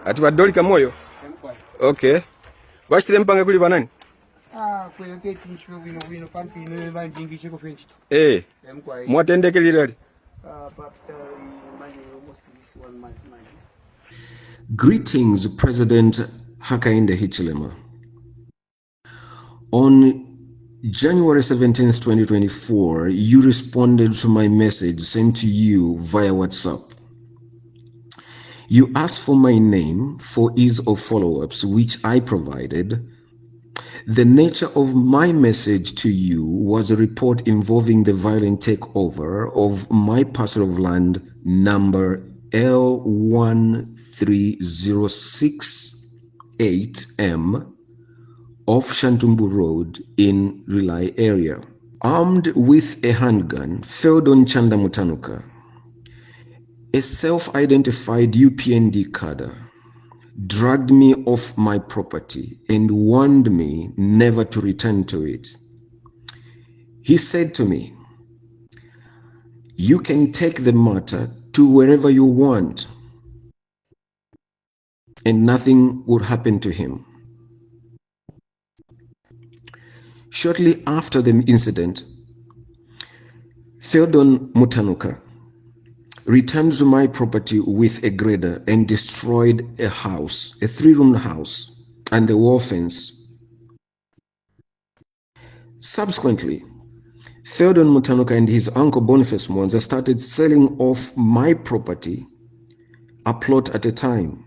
Ati badoli kamoyo? Okay. Wachire mpange kuli banani? Kwela ke kinchwe wino pampi ne banjingishe ko fenchito. Mwatendeke lilali. Greetings, President Hakainde Hichilema. On January 17th, 2024, you responded to my message sent to you via WhatsApp. You asked for my name for ease of follow-ups, which I provided. The nature of my message to you was a report involving the violent takeover of my parcel of land number L13068M off Shantumbu Road in Relay area. Armed with a handgun, Feodon Chanda Mutanuka, a self-identified UPND cadre, dragged me off my property and warned me never to return to it. He said to me, "You can take the matter to wherever you want," and nothing would happen to him. Shortly after the incident, Theodon Mutanuka returned to my property with a grader and destroyed a house, a 3-room house, and the wall fence. Subsequently, Theodon Mutanuka and his uncle Boniface Mwanza started selling off my property, a plot at a time.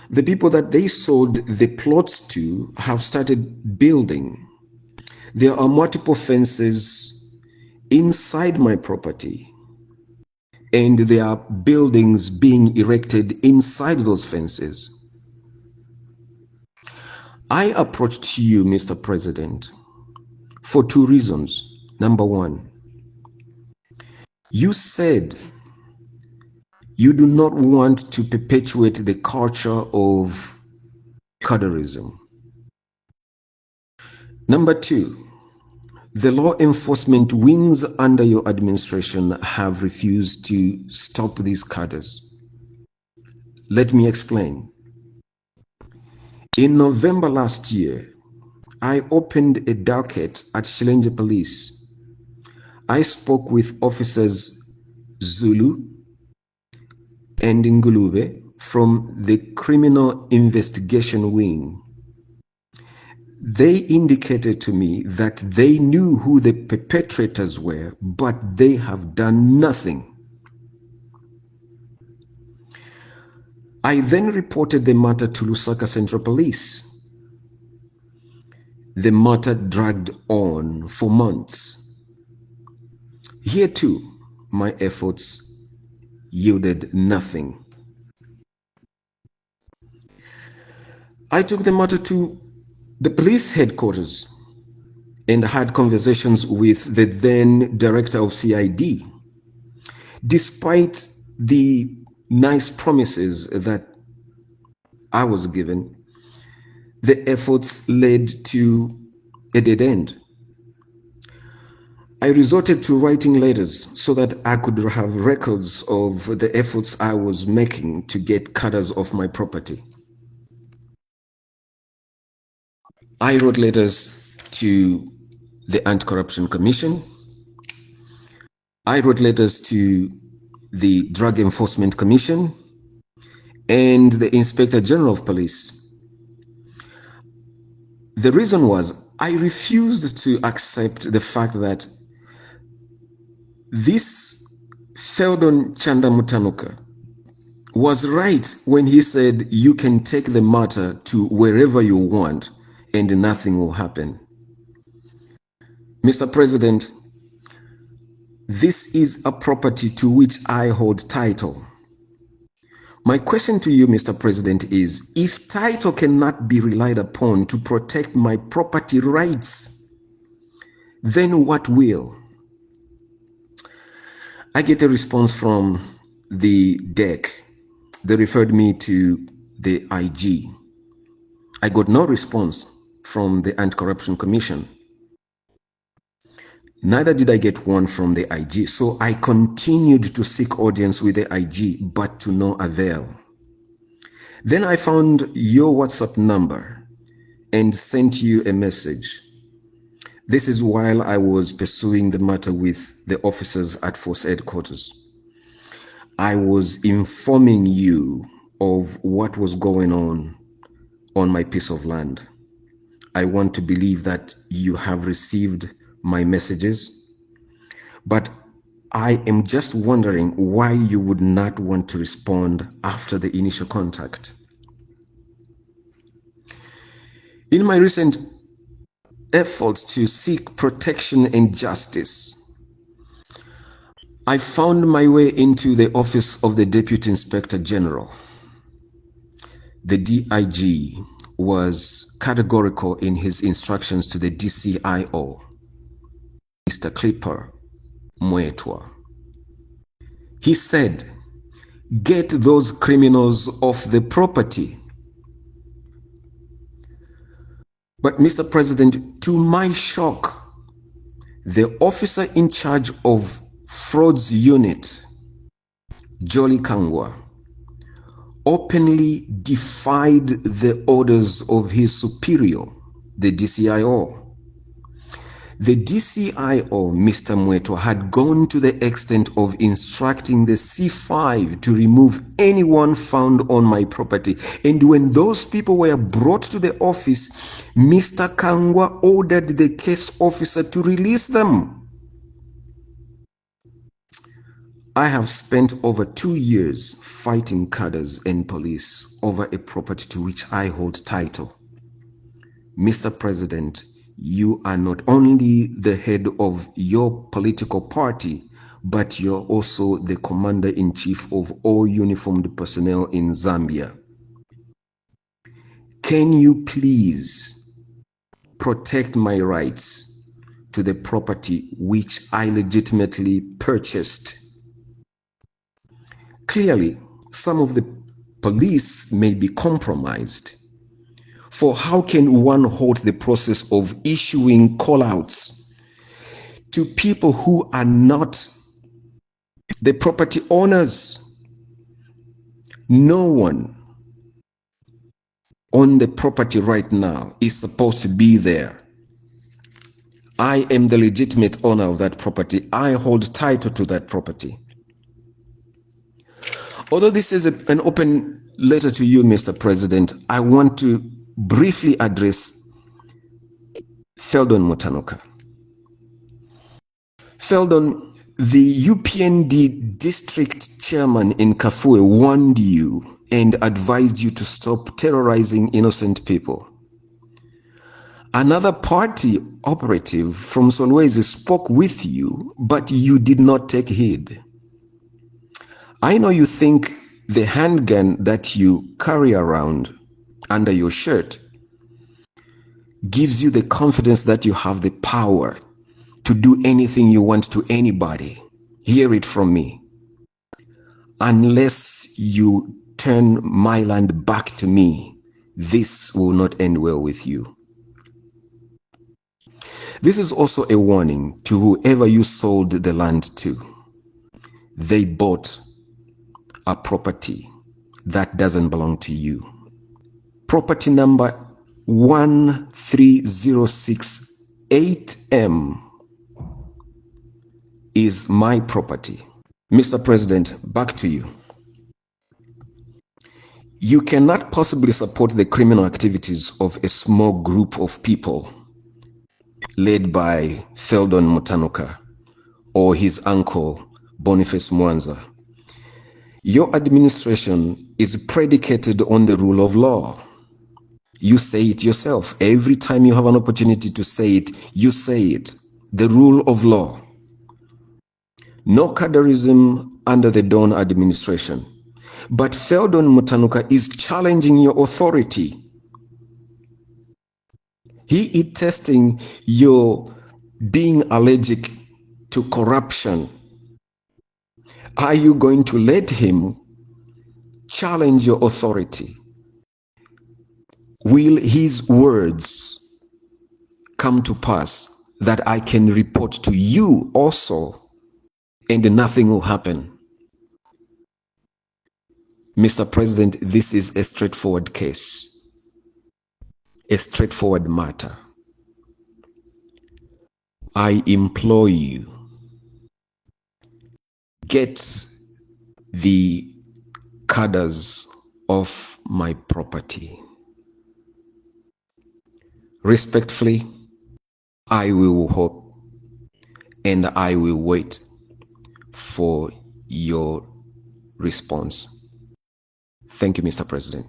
The people that they sold the plots to have started building. There are multiple fences inside my property, and there are buildings being erected inside those fences. I approached you, Mr. President, for 2 reasons. Number 1, you said you do not want to perpetuate the culture of cadreism. Number 2, the law enforcement wings under your administration have refused to stop these cadres. Let me explain. In November last year, I opened a docket at Challenge Police. I spoke with officers Zulu and Ngulube from the Criminal Investigation Wing. They indicated to me that they knew who the perpetrators were, but they have done nothing. I then reported the matter to Lusaka Central Police. The matter dragged on for months. Here too, my efforts yielded nothing. I took the matter to the police headquarters and had conversations with the then director of CID. Despite the nice promises that I was given, the efforts led to a dead end. I resorted to writing letters so that I could have records of the efforts I was making to get cadres off my property. I wrote letters to the Anti-Corruption Commission. I wrote letters to the Drug Enforcement Commission and the Inspector General of Police. The reason was I refused to accept the fact that this Feodon Chanda Mutanuka was right when he said you can take the matter to wherever you want and nothing will happen. Mr. President, this is a property to which I hold title. My question to you, Mr. President, is if title cannot be relied upon to protect my property rights, then what will? I get a response from the DEC. They referred me to the IG. I got no response from the Anti-Corruption Commission. Neither did I get one from the IG, so I continued to seek audience with the IG, but to no avail. Then I found your WhatsApp number and sent you a message. This is while I was pursuing the matter with the officers at Force Headquarters. I was informing you of what was going on my piece of land. I want to believe that you have received my messages, but I am just wondering why you would not want to respond after the initial contact. In my recent efforts to seek protection and justice, I found my way into the office of the Deputy Inspector General. The DIG was categorical in his instructions to the DCIO, Mr. Clipper Mwetwa. He said, "Get those criminals off the property." But Mr. President, to my shock, the officer in charge of frauds unit, Jolly Kangwa, openly defied the orders of his superior, the DCIO. The DCIO, Mr. Mwetwa, had gone to the extent of instructing the C5 to remove anyone found on my property. And when those people were brought to the office, Mr. Kangwa ordered the case officer to release them. I have spent over 2 years fighting cadres and police over a property to which I hold title. Mr. President, you are not only the head of your political party, but you're also the commander-in-chief of all uniformed personnel in Zambia. Can you please protect my rights to the property which I legitimately purchased? Clearly, some of the police may be compromised. For how can one halt the process of issuing call-outs to people who are not the property owners? No one on the property right now is supposed to be there. I am the legitimate owner of that property. I hold title to that property. Although this is an open letter to you, Mr. President, I want to briefly address Feldon Mutanuka. Feldon, the UPND district chairman in Kafue warned you and advised you to stop terrorizing innocent people. Another party operative from Solwezi spoke with you, but you did not take heed. I know you think the handgun that you carry around under your shirt gives you the confidence that you have the power to do anything you want to anybody. Hear it from me. Unless you turn my land back to me, this will not end well with you. This is also a warning to whoever you sold the land to. They bought a property that doesn't belong to you. Property number 13068M is my property. Mr. President, back to you. You cannot possibly support the criminal activities of a small group of people led by Feldon Mutanuka or his uncle Boniface Mwanza. Your administration is predicated on the rule of law. You say it yourself. Every time you have an opportunity to say it, you say it. The rule of law. No cadreism under the Dawn administration. But Feldon Mutanuka is challenging your authority. He is testing your being allergic to corruption. Are you going to let him challenge your authority? Will his words come to pass that I can report to you also, and nothing will happen. Mr. President, this is a straightforward case, a straightforward matter. I implore you, get the cadres of my property. Respectfully, I will hope and I will wait for your response. Thank you, Mr. President.